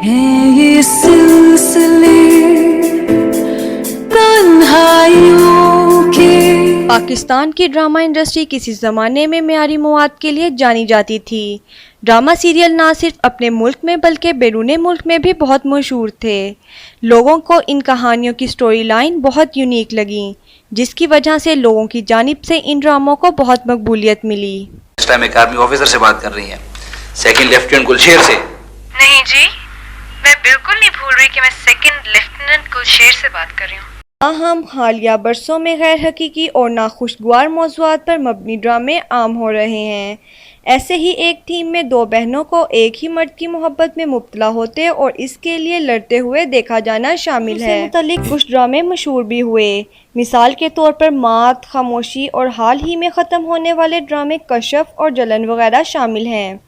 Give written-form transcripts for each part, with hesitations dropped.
हैं ये सिलसिले तन्हाइयों के। पाकिस्तान की ड्रामा इंडस्ट्री किसी ज़माने में मेयारी मवाद के लिए जानी जाती थी। ड्रामा सीरियल ना सिर्फ अपने मुल्क में बल्कि बैरून मुल्क में भी बहुत मशहूर थे। लोगों को इन कहानियों की स्टोरी लाइन बहुत यूनिक लगी, जिसकी वजह से लोगों की जानिब से इन ड्रामों को बहुत मकबूलियत मिली। इस टाइम एक आर्मी ऑफिसर से बात कर रही हैं, सेकंड लेफ्टिनेंट गुलशेर से। नहीं जी, मैं बिल्कुल नहीं भूल रही कि मैं सेकंड लेफ्टिनेंट गुलशेर से बात कर रही हूँ। हम हालिया बरसों में गैर हकीकी और नाखुशगवार मौज़ूआत पर मबनी ड्रामे आम हो रहे हैं। ऐसे ही एक टीम में दो बहनों को एक ही मर्द की मोहब्बत में मुब्तला होते और इसके लिए लड़ते हुए देखा जाना शामिल है। मुतल्लिक कुछ ड्रामे मशहूर भी हुए, मिसाल के तौर पर मात, खामोशी और हाल ही में ख़त्म होने वाले ड्रामे कशफ और जलन वगैरह शामिल हैं।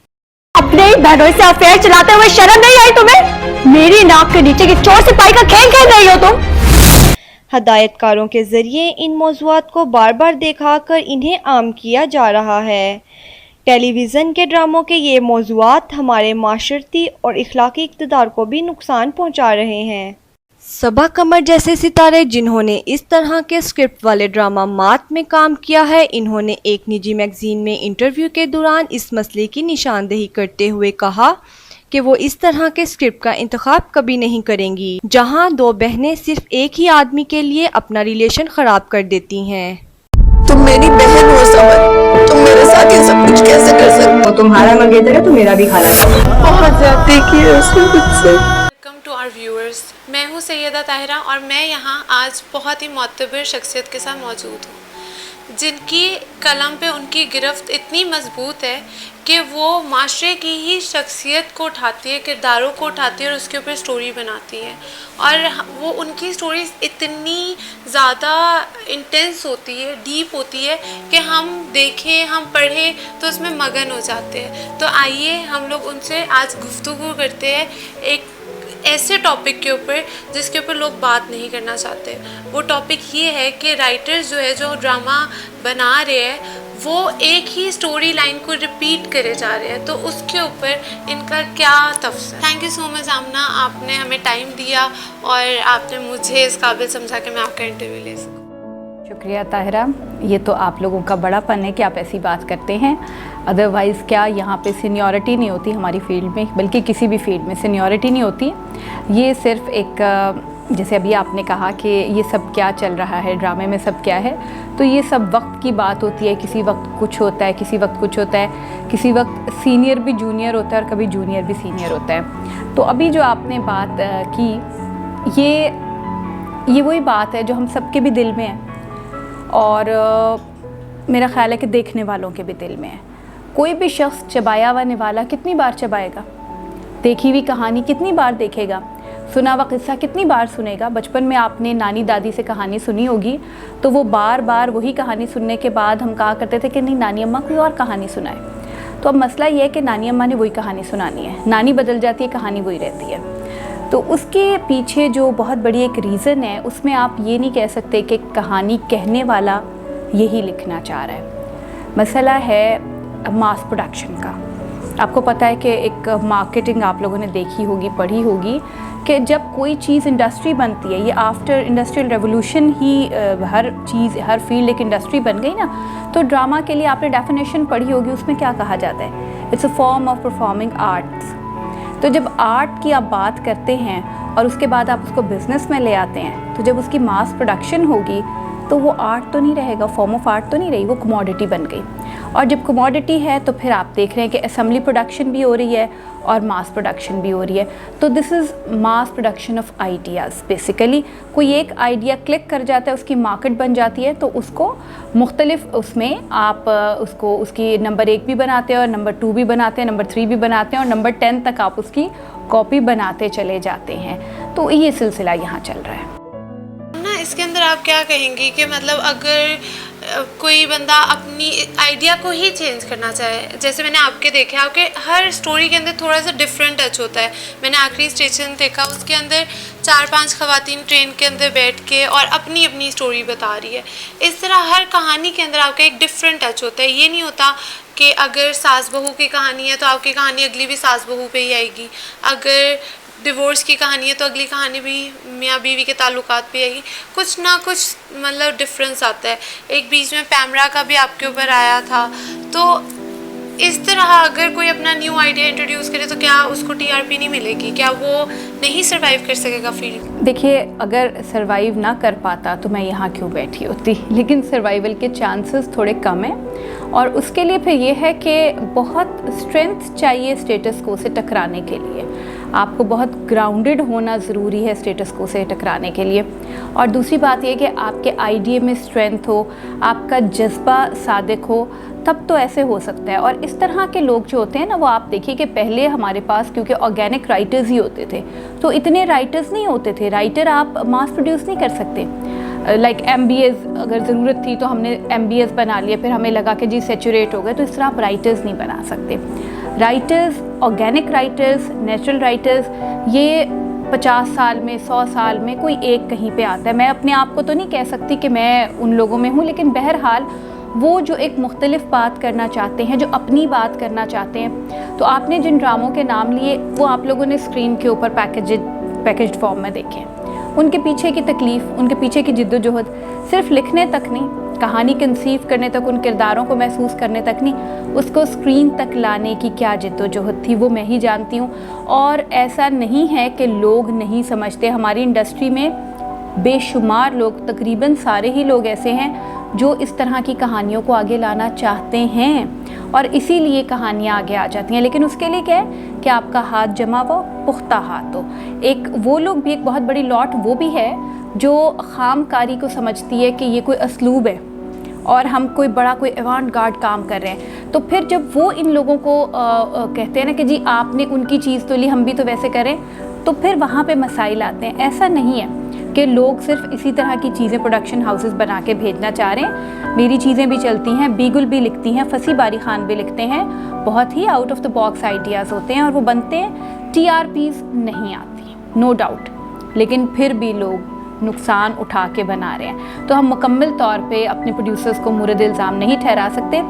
अपने बहनों से अफेयर चलाते हुए शर्म नहीं आई तुम्हें? मेरी नाक के नीचे की चोर सिपाही का खेल खेल रही हो तुम। हदायतकारों के ज़रिए इन मौज़ूआत को बार बार दिखाकर इन्हें आम किया जा रहा है। टेलीविज़न के ड्रामों के ये मौज़ूआत हमारे माशरती और इखलाकी इक़्तिदार को भी नुकसान पहुँचा रहे हैं। सबा कमर जैसे सितारे जिन्होंने इस तरह के स्क्रिप्ट वाले ड्रामा मात में काम किया है, इन्होंने एक निजी मैगज़ीन में इंटरव्यू के दौरान इस मसले की निशानदेही करते हुए कहा कि वो इस तरह के स्क्रिप्ट का इंतखाब कभी नहीं करेंगी जहां दो बहनें सिर्फ एक ही आदमी के लिए अपना रिलेशन ख़राब कर देती हैं। तुम मेरी बहन हो समर, तुम मेरे साथ ये सब कुछ कैसे कर सकते हो? तुम्हारा मंगेतर है तो मेरा भी खाना खाओ। बहुत ज्यादा की है उसने मुझसे। वेलकम टू आवर व्यूअर्स, मैं हूँ सैयदा ताहिरा और मैं यहाँ आज बहुत ही मोतबर शख्सियत के साथ मौजूद हूँ, जिनकी कलम पे उनकी गिरफ्त इतनी मजबूत है कि वो माशरे की ही शख्सियत को उठाती है, किरदारों को उठाती है और उसके ऊपर स्टोरी बनाती है। और वो उनकी स्टोरीज़ इतनी ज़्यादा इंटेंस होती है, डीप होती है कि हम देखें, हम पढ़ें तो उसमें मगन हो जाते हैं। तो आइए हम लोग उनसे आज गुफ्तगू करते हैं एक ऐसे टॉपिक के ऊपर जिसके ऊपर लोग बात नहीं करना चाहते। वो टॉपिक ये है कि राइटर्स जो है, जो ड्रामा बना रहे हैं, वो एक ही स्टोरी लाइन को रिपीट करे जा रहे हैं, तो उसके ऊपर इनका क्या तफसीर। थैंक यू सो मच आमना, आपने हमें टाइम दिया और आपने मुझे इस काबिल समझा कि मैं आपका इंटरव्यू ले सकूँ। शुक्रिया ताहिरा, ये तो आप लोगों का बड़ापन है कि आप ऐसी बात करते हैं। अदरवाइज़ क्या यहाँ पे सीनियरिटी नहीं होती हमारी फील्ड में, बल्कि किसी भी फील्ड में सीनियरिटी नहीं होती। ये सिर्फ एक जैसे अभी आपने कहा कि ये सब क्या चल रहा है, ड्रामे में सब क्या है, तो ये सब वक्त की बात होती है। किसी वक्त कुछ होता है, किसी वक्त कुछ होता है, किसी वक्त सीनियर भी जूनियर होता है और कभी जूनियर भी सीनियर होता है। तो अभी जो आपने बात की, ये वही बात है जो हम सबके भी दिल में है और मेरा ख़्याल है कि देखने वालों के भी दिल में है। कोई भी शख्स चबाया हुआ निवाला कितनी बार चबाएगा, देखी हुई कहानी कितनी बार देखेगा, सुना हुआ किस्सा कितनी बार सुनेगा। बचपन में आपने नानी दादी से कहानी सुनी होगी, तो वो बार बार वही कहानी सुनने के बाद हम कहा करते थे कि नहीं, नानी अम्मा कोई और कहानी सुनाए। तो अब मसला ये है कि नानी अम्मा ने वही कहानी सुनानी है, नानी बदल जाती है, कहानी वही रहती है। तो उसके पीछे जो बहुत बड़ी एक रीज़न है, उसमें आप ये नहीं कह सकते कि कहानी कहने वाला यही लिखना चाह रहा है। मसला है मास प्रोडक्शन का। आपको पता है कि एक मार्केटिंग आप लोगों ने देखी होगी, पढ़ी होगी कि जब कोई चीज़ इंडस्ट्री बनती है, ये आफ्टर इंडस्ट्रियल रेवोल्यूशन ही हर चीज़, हर फील्ड एक इंडस्ट्री बन गई ना। तो ड्रामा के लिए आपने डेफिनेशन पढ़ी होगी, उसमें क्या कहा जाता है? It's a form of performing arts. तो जब आर्ट की आप बात करते हैं और उसके बाद आप उसको बिज़नेस में ले आते हैं, तो जब उसकी मास प्रोडक्शन होगी तो वो आर्ट तो नहीं रहेगा, फॉर्म ऑफ आर्ट तो नहीं रही, वो कमोडिटी बन गई। और जब कमोडिटी है तो फिर आप देख रहे हैं कि असेंबली प्रोडक्शन भी हो रही है और मास प्रोडक्शन भी हो रही है। तो this is mass production of ideas. Basically कोई एक आइडिया क्लिक कर जाता है, उसकी मार्केट बन जाती है, तो उसको मुख्तलिफ उसमें आप उसको उसकी नंबर 1 भी बनाते हैं और नंबर 2 भी बनाते हैं, नंबर 3 भी बनाते हैं और नंबर 10 तक आप उसकी कॉपी बनाते चले जाते हैं। तो ये सिलसिला यहाँ चल रहा है ना। इसके अंदर आप क्या कहेंगी कि मतलब अगर कोई बंदा अपनी आइडिया को ही चेंज करना चाहे, जैसे मैंने आपके देखा कि हर स्टोरी के अंदर थोड़ा सा डिफरेंट टच होता है। मैंने आखिरी स्टेशन देखा, उसके अंदर 4-5 ख़वातीन ट्रेन के अंदर बैठ के और अपनी अपनी स्टोरी बता रही है। इस तरह हर कहानी के अंदर आपका एक डिफरेंट टच होता है। ये नहीं होता कि अगर सास बहू की कहानी है तो आपकी कहानी अगली भी सास बहू पे ही आएगी, अगर डिवोर्स की कहानी है तो अगली कहानी भी मियाँ बीवी के ताल्लुकात पे आएगी, कुछ ना कुछ मतलब डिफरेंस आता है। एक बीच में पैमरा का भी आपके ऊपर आया था। तो इस तरह अगर कोई अपना न्यू आइडिया इंट्रोड्यूस करे तो क्या उसको टीआरपी नहीं मिलेगी? क्या वो नहीं सरवाइव कर सकेगा फील्ड? देखिए, अगर सरवाइव ना कर पाता तो मैं यहाँ क्यों बैठी होती, लेकिन सर्वाइवल के चांसेस थोड़े कम हैं और उसके लिए फिर ये है कि बहुत स्ट्रेंथ चाहिए स्टेटस को से टकराने के लिए। आपको बहुत ग्राउंडेड होना ज़रूरी है स्टेटस को से टकराने के लिए। और दूसरी बात यह कि आपके आइडिया में स्ट्रेंथ हो, आपका जज्बा सादिक हो, तब तो ऐसे हो सकता है। और इस तरह के लोग जो होते हैं ना, वो आप देखिए कि पहले हमारे पास क्योंकि ऑर्गेनिक राइटर्स ही होते थे, तो इतने राइटर्स नहीं होते थे। राइटर आप मास प्रोड्यूस नहीं कर सकते। लाइक MBAs अगर ज़रूरत थी तो हमने MBAs बना लिए, फिर हमें लगा कि जी सैचुरेट हो गए, तो इस तरह आप राइटर्स नहीं बना सकते। Writers, organic writers, natural writers, ये 50 साल में 100 साल में कोई एक कहीं पे आता है। मैं अपने आप को तो नहीं कह सकती कि मैं उन लोगों में हूँ, लेकिन बहरहाल वो जो एक मुख्तलिफ बात करना चाहते हैं, जो अपनी बात करना चाहते हैं। तो आपने जिन ड्रामों के नाम लिए वो आप लोगों ने स्क्रीन के ऊपर पैकेज्ड फॉर्म में देखे। उनके पीछे की तकलीफ़, उनके पीछे की जिद्दोजहद सिर्फ लिखने तक नहीं, कहानी कंसीव करने तक, उन किरदारों को महसूस करने तक नहीं, उसको स्क्रीन तक लाने की क्या जिद्दोजहद थी वो मैं ही जानती हूँ। और ऐसा नहीं है कि लोग नहीं समझते। हमारी इंडस्ट्री में बेशुमार लोग, तकरीबन सारे ही लोग ऐसे हैं जो इस तरह की कहानियों को आगे लाना चाहते हैं और इसीलिए कहानियाँ आगे आ जाती हैं। लेकिन उसके लिए क्या है कि आपका हाथ जमा हो, पुख्ता हाथ हो। एक वो लोग भी, एक बहुत बड़ी लॉट वो भी है जो खामकारी को समझती है कि ये कोई असलूब है और हम कोई बड़ा कोई एवांट गार्ड काम कर रहे हैं। तो फिर जब वो इन लोगों को कहते हैं ना कि जी आपने उनकी चीज़ तो ली, हम भी तो वैसे करें, तो फिर वहाँ पे मसाइल आते हैं। ऐसा नहीं है कि लोग सिर्फ इसी तरह की चीज़ें प्रोडक्शन हाउसेस बना के भेजना चाह रहे हैं। मेरी चीज़ें भी चलती हैं, बीगुल भी लिखती हैं, फसी बारी खान भी लिखते हैं। बहुत ही out of the box ideas होते हैं और वो बनते हैं। TRPs नहीं आती, नो डाउट, लेकिन फिर भी लोग नुकसान उठा के बना रहे हैं। तो हम मुकम्मल तौर पे अपने प्रोड्यूसर्स को मुर्द इल्ज़ाम नहीं ठहरा सकते।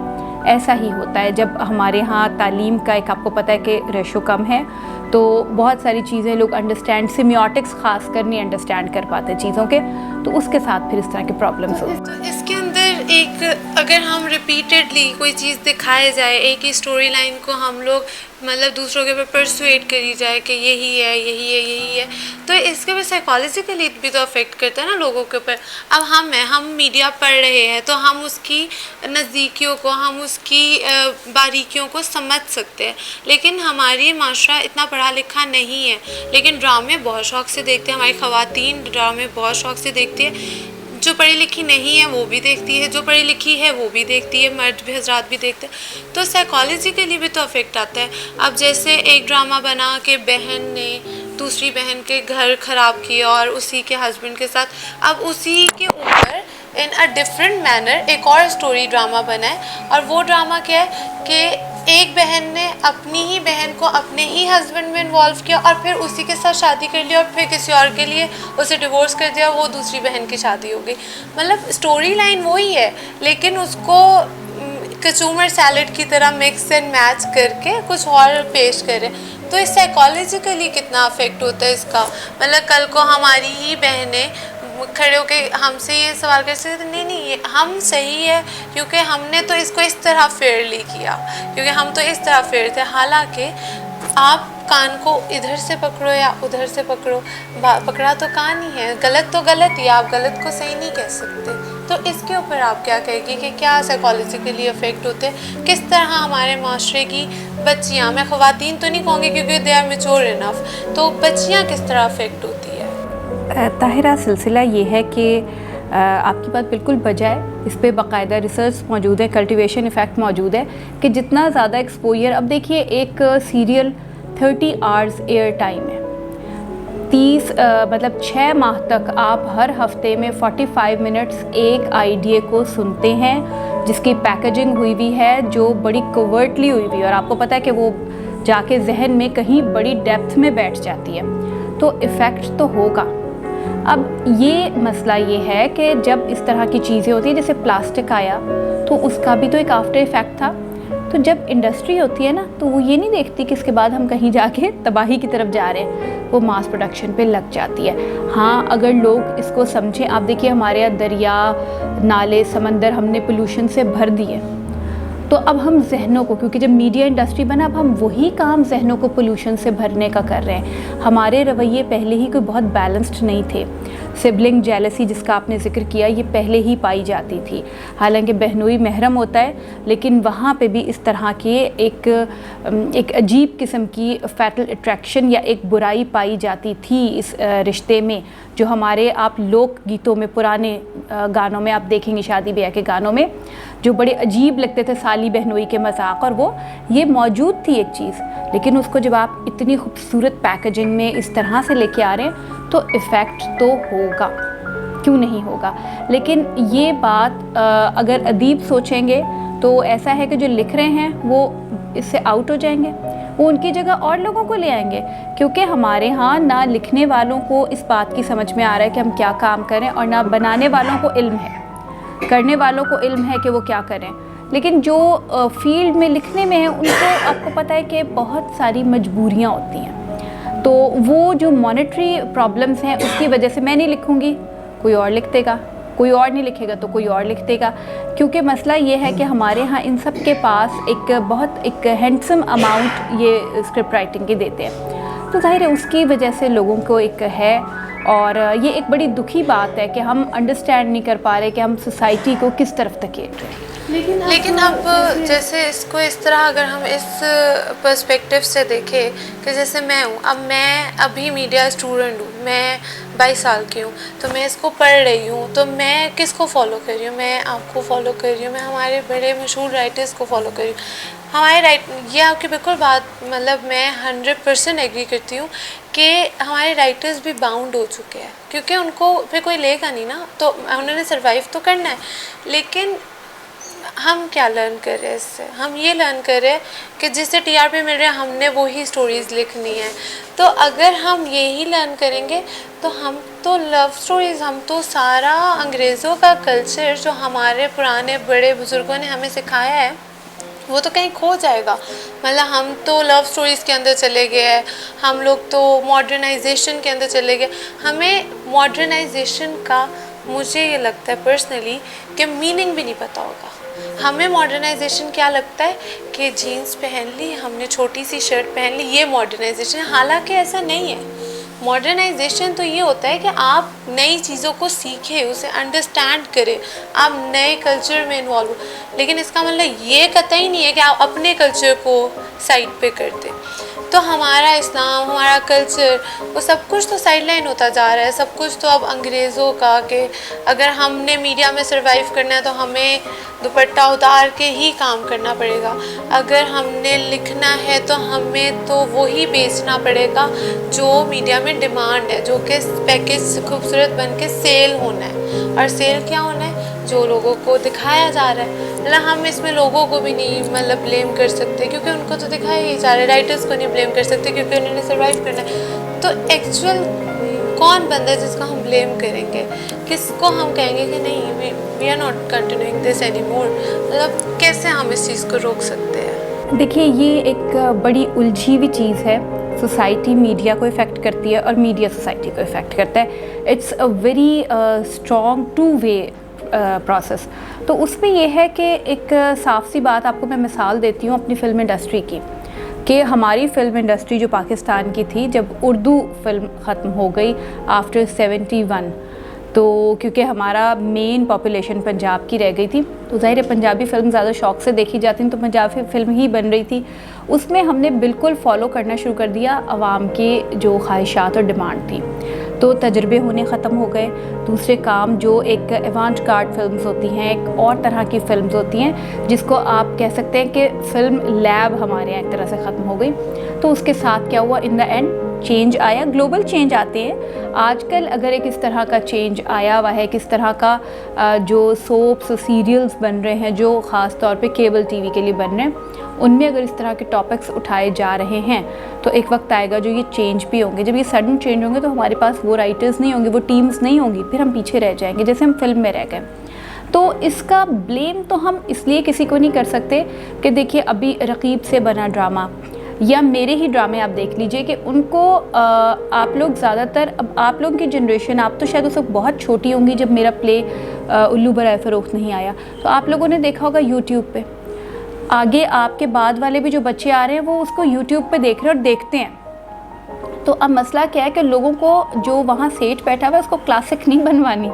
ऐसा ही होता है जब हमारे यहाँ तालीम का एक, आपको पता है कि रेशो कम है, तो बहुत सारी चीज़ें लोग अंडरस्टैंड, सिमियोटिक्स खास कर नहीं अंडरस्टैंड कर पाते चीज़ों के, तो उसके साथ फिर इस तरह के प्रॉब्लम्स होते हैं। तो इसके अंदर एक, अगर हम रिपीटेडली कोई चीज़ दिखाए जाए, एक ही स्टोरी लाइन को हम लोग मतलब दूसरों के ऊपर परसुएट करी जाए कि यही है, यही है, यही है, तो इसके ऊपर साइकोलॉजिकली भी तो अफेक्ट करता है ना लोगों के ऊपर। अब हम मीडिया पढ़ रहे हैं तो हम उसकी नज़दीकियों को, हम उसकी बारीकियों को समझ सकते हैं, लेकिन हमारी माशरा इतना पढ़ा लिखा नहीं है। लेकिन ड्रामे बहुत शौक़ से देखते हैं, हमारी ख़वातीन ड्रामे बहुत शौक़ से देखती है। जो पढ़ी लिखी नहीं है वो भी देखती है, जो पढ़ी लिखी है वो भी देखती है, मर्द भी, हजरात भी देखते हैं। तो साइकोलॉजिकली भी तो अफेक्ट आता है। अब जैसे एक ड्रामा बना के बहन ने दूसरी बहन के घर ख़राब किया और उसी के हस्बैंड के साथ, अब उसी के ऊपर इन अ डिफरेंट मैनर एक और स्टोरी ड्रामा बना है। और वो ड्रामा क्या है कि एक बहन ने अपनी ही बहन को अपने ही हस्बैंड में इन्वॉल्व किया और फिर उसी के साथ शादी कर लिया और फिर किसी और के लिए उसे डिवोर्स कर दिया, वो दूसरी बहन की शादी हो गई। मतलब स्टोरी लाइन वही है, लेकिन उसको कचूमर सैलड की तरह मिक्स एंड मैच करके कुछ और पेश करें। तो इस साइकोलॉजिकली कितना अफेक्ट होता है इसका। मतलब कल को हमारी ही बहनें खड़े होके हमसे ये सवाल कर सकते नहीं नहीं ये हम सही है क्योंकि हमने तो इसको इस तरह फेयरली किया, क्योंकि हम तो इस तरह फेयर थे। हालांकि आप कान को इधर से पकड़ो या उधर से पकड़ो, पकड़ा तो कान ही है, गलत तो गलत ही, आप गलत को सही नहीं कह सकते। तो इसके ऊपर आप क्या कहेगी कि क्या साइकोलॉजिकली अफेक्ट होते हैं, किस तरह हमारे माशरे की बच्चियाँ, मैं ख़वातीन तो नहीं कहूँगी क्योंकि दे आर मैच्योर इनफ, तो बच्चियाँ किस तरह अफेक्ट होती है? ताहिरा, सिलसिला ये है कि आपकी बात बिल्कुल बजा है। इस पे बाकायदा रिसर्च मौजूद है, कल्टीवेशन इफ़ेक्ट मौजूद है कि जितना ज़्यादा एक्सपोजर, अब देखिए एक सीरियल 30 आवर्स एयर टाइम है, 6 माह तक आप हर हफ्ते में 45 मिनट्स एक आइडिया को सुनते हैं जिसकी पैकेजिंग हुई हुई है, जो बड़ी कोवर्टली हुई हुई है और आपको पता है कि वो जाके जहन में कहीं बड़ी डेप्थ में बैठ जाती है, तो इफ़ेक्ट तो होगा। अब ये मसला ये है कि जब इस तरह की चीज़ें होती हैं, जैसे प्लास्टिक आया तो उसका भी तो एक आफ्टर इफ़ेक्ट था। तो जब इंडस्ट्री होती है ना, तो वो ये नहीं देखती कि इसके बाद हम कहीं जाके तबाही की तरफ जा रहे हैं, वो मास प्रोडक्शन पे लग जाती है। हाँ, अगर लोग इसको समझें, आप देखिए हमारे यहाँ दरिया, नाले, समंदर हमने पोल्यूशन से भर दिए, तो अब हम जहनों को, क्योंकि जब मीडिया इंडस्ट्री बना, अब हम वही काम जहनों को पोल्यूशन से भरने का कर रहे हैं। हमारे रवैये पहले ही कोई बहुत बैलेंस्ड नहीं थे। सिबलिंग जेलसी जिसका आपने ज़िक्र किया, ये पहले ही पाई जाती थी। हालांकि बहनोई महरम होता है, लेकिन वहाँ पे भी इस तरह के एक अजीब किस्म की फैटल अट्रैक्शन या एक बुराई पाई जाती थी इस रिश्ते में, जो हमारे आप लोक गीतों में, पुराने गानों में आप देखेंगे, शादी ब्याह के गानों में, जो बड़े अजीब लगते थे, साली बहनोई के मजाक, और वो ये मौजूद थी एक चीज़। लेकिन उसको जब आप इतनी खूबसूरत पैकेजिंग में इस तरह से लेके आ रहे हैं, तो इफ़ेक्ट तो होगा, क्यों नहीं होगा। लेकिन ये बात अगर अदीब सोचेंगे तो ऐसा है कि जो लिख रहे हैं वो इससे आउट हो जाएंगे, वो उनकी जगह और लोगों को ले आएंगे, क्योंकि हमारे यहाँ ना लिखने वालों को इस बात की समझ में आ रहा है कि हम क्या काम करें, और ना बनाने वालों को इल्म है, करने वालों को इल्म है कि वो क्या करें। लेकिन जो फील्ड में लिखने में है, उनको आपको पता है कि बहुत सारी मजबूरियाँ होती हैं, तो वो जो मॉनेटरी प्रॉब्लम्स हैं उसकी वजह से मैं नहीं लिखूँगी, कोई और लिख देगा, कोई और नहीं लिखेगा तो कोई और लिख देगा। क्योंकि मसला ये है कि हमारे यहाँ इन सब के पास एक हैंडसम अमाउंट ये स्क्रिप्ट राइटिंग के देते हैं, तो जाहिर है उसकी वजह से लोगों को एक है, और ये एक बड़ी दुखी बात है कि हम अंडरस्टैंड नहीं कर पा रहे कि हम सोसाइटी को किस तरफ धकेल रहे हैं। लेकिन अब जैसे इसको इस तरह अगर हम इस पर्सपेक्टिव से देखें कि जैसे मैं हूँ, अब मैं अभी मीडिया स्टूडेंट हूँ, मैं 22 साल की हूँ, तो मैं इसको पढ़ रही हूँ, तो मैं किसको फॉलो कर रही हूँ? मैं आपको फॉलो कर रही हूँ, मैं हमारे बड़े मशहूर राइटर्स को फॉलो कर रही हूँ। हमारे ये आपकी बिल्कुल बात, मतलब मैं 100% एग्री करती हूँ कि हमारे राइटर्स भी बाउंड हो चुके हैं, क्योंकि उनको फिर कोई लेगा नहीं ना, तो उन्होंने सर्वाइव तो करना है। लेकिन हम क्या लर्न कर रहे हैं इससे? हम ये लर्न कर रहे हैं कि जिससे टीआरपी मिल रहा है, हमने वही स्टोरीज़ लिखनी है। तो अगर हम यही लर्न करेंगे तो हम तो लव स्टोरीज़, हम तो सारा अंग्रेज़ों का कल्चर जो हमारे पुराने बड़े बुज़ुर्गों ने हमें सिखाया है, वो तो कहीं खो जाएगा। मतलब हम तो लव स्टोरीज़ के अंदर चले गए हैं, हम लोग तो मॉडर्नाइजेशन के अंदर चले गए। हमें मॉडर्नाइजेशन का, मुझे ये लगता है पर्सनली, कि मीनिंग भी नहीं पता होगा। हमें मॉडर्नाइजेशन क्या लगता है कि जीन्स पहन ली, हमने छोटी सी शर्ट पहन ली, ये मॉडर्नाइजेशन। हालांकि ऐसा नहीं है। मॉडर्नाइजेशन तो ये होता है कि आप नई चीज़ों को सीखें, उसे अंडरस्टैंड करें, आप नए कल्चर में इन्वॉल्व हो। लेकिन इसका मतलब ये कतई नहीं है कि आप अपने कल्चर को साइड पे कर दें। तो हमारा इस्लाम, हमारा कल्चर, वो सब कुछ तो साइडलाइन होता जा रहा है। सब कुछ तो अब अंग्रेज़ों का, कि अगर हमने मीडिया में सर्वाइव करना है तो हमें दुपट्टा उतार के ही काम करना पड़ेगा। अगर हमने लिखना है तो हमें तो वही बेचना पड़ेगा जो मीडिया में डिमांड है, जो कि पैकेज खूबसूरत बन के सेल होना है। और सेल क्या होना है? जो लोगों को दिखाया जा रहा है। मतलब हम इसमें लोगों को भी नहीं ब्लेम कर सकते, क्योंकि उनको तो दिखाया ही जा रहा है। राइटर्स को नहीं ब्लेम कर सकते, क्योंकि उन्होंने सर्वाइव करना है। तो एक्चुअल कौन बंदा है जिसको हम ब्लेम करेंगे? किसको हम कहेंगे कि नहीं, we are not continuing this any more? मतलब कैसे हम इस चीज़ को रोक सकते हैं? देखिए, ये एक बड़ी उलझी हुई चीज़ है। सोसाइटी मीडिया को इफ़ेक्ट करती है और मीडिया सोसाइटी को इफ़ेक्ट करता है। It's a very strong two way process. तो उसमें यह है कि एक साफ सी बात, आपको मैं मिसाल देती हूँ अपनी फ़िल्म इंडस्ट्री की, कि हमारी फ़िल्म इंडस्ट्री जो पाकिस्तान की थी, जब उर्दू फिल्म ख़त्म हो गई आफ्टर 71, तो क्योंकि हमारा मेन पॉपुलेशन पंजाब की रह गई थी, तो ज़ाहिर है पंजाबी फ़िल्म ज़्यादा शौक़ से देखी जाती थी, तो पंजाबी फ़िल्म ही बन रही थी। उसमें हमने बिल्कुल फ़ॉलो करना शुरू कर दिया आवाम की जो ख्वाहिशात और डिमांड थी। तो तजर्बे होने ख़त्म हो गए। दूसरे काम जो एक एवांट कार्ड फिल्म्स होती हैं, एक और तरह की फ़िल्म्स होती हैं, जिसको आप कह सकते हैं कि फ़िल्म लैब हमारे यहाँ एक तरह से ख़त्म हो गई। तो उसके साथ क्या हुआ, इन द एंड चेंज आया, ग्लोबल चेंज आते हैं। आजकल अगर एक इस तरह का चेंज आया हुआ है, किस तरह का जो सोप्स सीरियल्स बन रहे हैं, जो ख़ास तौर पे केबल टीवी के लिए बन रहे हैं, उनमें अगर इस तरह के टॉपिक्स उठाए जा रहे हैं, तो एक वक्त आएगा जो ये चेंज भी होंगे। जब ये सडन चेंज होंगे तो हमारे पास वो राइटर्स नहीं होंगे, वो टीम्स नहीं होंगी, फिर हम पीछे रह जाएंगे, जैसे हम फिल्म में रह गए। तो इसका ब्लेम तो हम इसलिए किसी को नहीं कर सकते कि देखिए अभी रकीब से बना ड्रामा या मेरे ही ड्रामे आप देख लीजिए कि उनको आप लोग ज़्यादातर, अब आप लोगों की जनरेशन, आप तो शायद उस वक्त बहुत छोटी होंगी जब मेरा प्ले उल्लू बराए फ़रोख्त नहीं आया, तो आप लोगों ने देखा होगा यूट्यूब पे। आगे आपके बाद वाले भी जो बच्चे आ रहे हैं वो उसको यूट्यूब पे देख रहे हैं और देखते हैं। तो अब मसला क्या है कि लोगों को जो वहाँ सेठ बैठा हुआ है उसको क्लासिक नहीं बनवानी,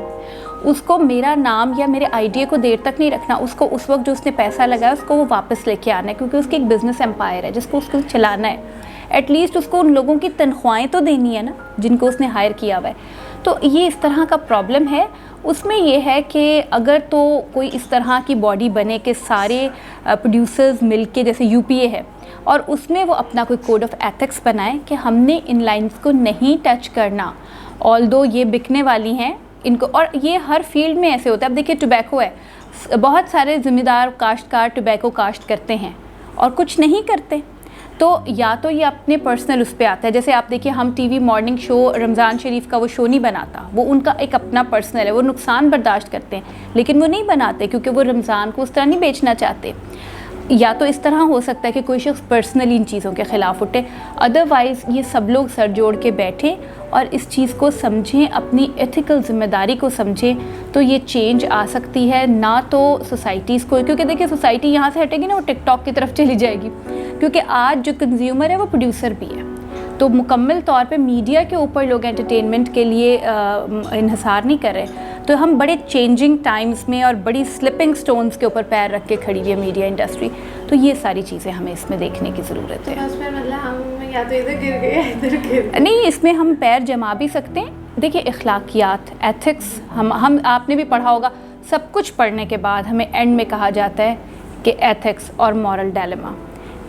उसको मेरा नाम या मेरे आइडिया को देर तक नहीं रखना, उसको उस वक्त जो उसने पैसा लगाया उसको वो वापस लेके आना है, क्योंकि उसकी एक बिज़नेस एम्पायर है जिसको उसको चलाना है। एटलीस्ट उसको उन लोगों की तनख्वाहें तो देनी है ना जिनको उसने हायर किया हुआ है। तो ये इस तरह का प्रॉब्लम है। उसमें ये है कि अगर तो कोई इस तरह की बॉडी बने कि सारे प्रोड्यूसर्स मिलके, जैसे यूपीए है, और उसमें वो अपना कोई कोड ऑफ एथिक्स बनाए कि हमने इन लाइंस को नहीं टच करना, ऑल्दो ये बिकने वाली हैं इनको। और ये हर फील्ड में ऐसे होता है। अब देखिए टोबैको है, बहुत सारे ज़िम्मेदार काश्तकार टोबैको काश्त करते हैं और कुछ नहीं करते। तो या तो ये अपने पर्सनल उस पर आता है, जैसे आप देखिए हम टीवी मॉर्निंग शो रमज़ान शरीफ का वो शो नहीं बनाता, वो उनका एक अपना पर्सनल है, वो नुकसान बर्दाश्त करते हैं लेकिन वो नहीं बनाते क्योंकि वो रमज़ान को उस तरह नहीं बेचना चाहते। या तो इस तरह हो सकता है कि कोई शख्स पर्सनली इन चीज़ों के ख़िलाफ़ उठे, अदरवाइज़ ये सब लोग सर जोड़ के बैठें और इस चीज़ को समझें, अपनी एथिकल ज़िम्मेदारी को समझें, तो ये चेंज आ सकती है। ना तो सोसाइटीज़ को, क्योंकि देखिए सोसाइटी यहाँ से हटेगी ना वो टिकटॉक की तरफ चली जाएगी, क्योंकि आज जो कंज्यूमर है वो प्रोड्यूसर भी है। तो मुकम्मल तौर पे मीडिया के ऊपर लोग एंटरटेनमेंट के लिए इन्हिसार नहीं कर रहे। तो हम बड़े चेंजिंग टाइम्स में और बड़ी स्लिपिंग स्टोन्स के ऊपर पैर रख के खड़ी हुई है मीडिया इंडस्ट्री। तो ये सारी चीज़ें हमें इसमें देखने की ज़रूरत है। मतलब हम या तो इधर गिर गए इधर गिर नहीं, इसमें हम पैर जमा भी सकते हैं। देखिए अखलाकियात, एथिक्स, हम आपने भी पढ़ा होगा, सब कुछ पढ़ने के बाद हमें एंड में कहा जाता है कि एथिक्स और मॉरल डायलेमा,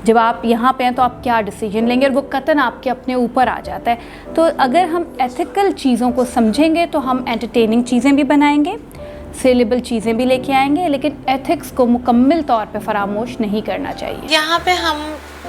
जब आप यहाँ पे हैं तो आप क्या डिसीजन लेंगे, और वो कतन आपके अपने ऊपर आ जाता है। तो अगर हम एथिकल चीज़ों को समझेंगे तो हम एंटरटेनिंग चीज़ें भी बनाएंगे, सेलेबल चीज़ें भी लेके आएंगे, लेकिन एथिक्स को मुकम्मल तौर पे फरामोश नहीं करना चाहिए। यहाँ पे हम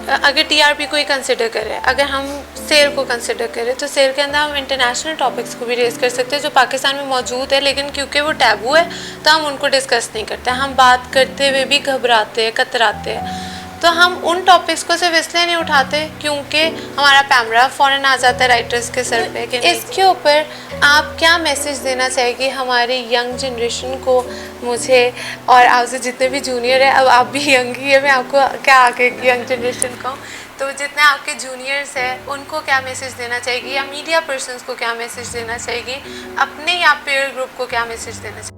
अगर टीआरपी को ही कंसिडर करें, अगर हम सेल को कंसिडर करें, तो सेल के अंदर हम इंटरनेशनल टॉपिक्स को भी रेस कर सकते हैं जो पाकिस्तान में मौजूद है, लेकिन क्योंकि वो टैबू है तो हम उनको डिस्कस नहीं करते। हम बात करते हुए भी घबराते हैं, कतराते हैं। तो हम उन टॉपिक्स को सिर्फ इसलिए नहीं उठाते क्योंकि हमारा कैमरा फ़ौरन आ जाता है राइटर्स के सर पे कि इसके ऊपर आप क्या मैसेज देना चाहेगी हमारी यंग जनरेशन को, मुझे और आपसे जितने भी जूनियर है, अब आप भी यंग ही है, मैं आपको क्या आगे यंग जनरेशन कहूँ, तो जितने आपके जूनियर्स हैं उनको क्या मैसेज देना चाहेगी, या मीडिया पर्सन्स को क्या मैसेज देना चाहेगी, अपने या पीयर ग्रुप को क्या मैसेज देना चाहेगी?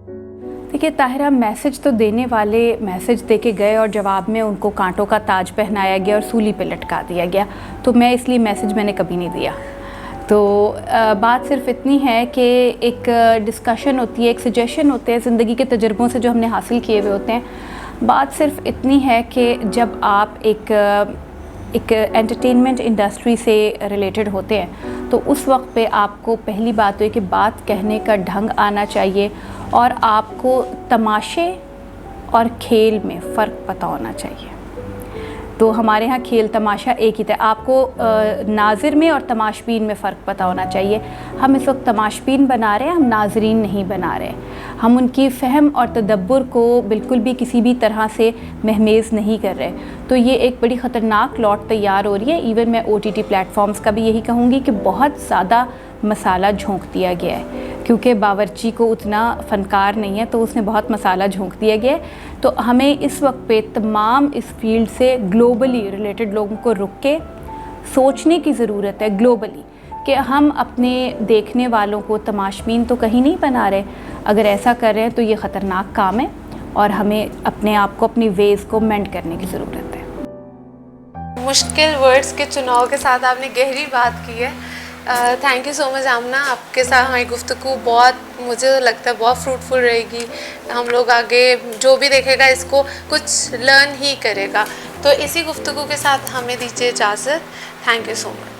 देखिए ताहिरा, मैसेज तो देने वाले मैसेज दे के गए और जवाब में उनको कांटों का ताज पहनाया गया और सूली पे लटका दिया गया। तो मैं इसलिए मैसेज मैंने कभी नहीं दिया। तो बात सिर्फ इतनी है कि एक डिस्कशन होती है, एक सजेशन होते हैं ज़िंदगी के तजुर्बों से जो हमने हासिल किए हुए होते हैं। बात सिर्फ इतनी है कि जब आप एक एंटरटेनमेंट इंडस्ट्री से रिलेटेड होते हैं तो उस वक्त पे आपको पहली बात तो है कि बात कहने का ढंग आना चाहिए और आपको तमाशे और खेल में फ़र्क पता होना चाहिए। तो हमारे यहाँ खेल तमाशा एक ही था, आपको नाज़िर में और तमाशबीन में फ़र्क पता होना चाहिए। हम इस वक्त तमाशबीन बना रहे हैं, हम नाज़रीन नहीं बना रहे। हम उनकी फ़हम और तदब्बुर को बिल्कुल भी किसी भी तरह से महमेज़ नहीं कर रहे। तो ये एक बड़ी ख़तरनाक लॉट तैयार हो रही है। इवन मैं OTT प्लेटफॉर्म्स का भी यही कहूँगी कि बहुत ज़्यादा मसाला झोंक दिया गया है, क्योंकि बावर्ची को उतना फ़नकार नहीं है तो उसने बहुत मसाला झोंक दिया गया है। तो हमें इस वक्त पे तमाम इस फील्ड से ग्लोबली रिलेटेड लोगों को रुक के सोचने की ज़रूरत है, ग्लोबली, कि हम अपने देखने वालों को तमाशबीन तो कहीं नहीं बना रहे। अगर ऐसा कर रहे हैं तो ये ख़तरनाक काम है और हमें अपने आप को, अपनी वेज़ को मेंड करने की ज़रूरत है। मुश्किल वर्ड्स के चुनाव के साथ आपने गहरी बात की है। थैंक यू सो मच आमना, आपके साथ हमारी गुफ्तगू बहुत, मुझे लगता है बहुत फ्रूटफुल रहेगी। हम लोग आगे जो भी देखेगा इसको कुछ लर्न ही करेगा। तो इसी गुफ्तगू के साथ हमें दीजिए इजाज़त। Thank you so much.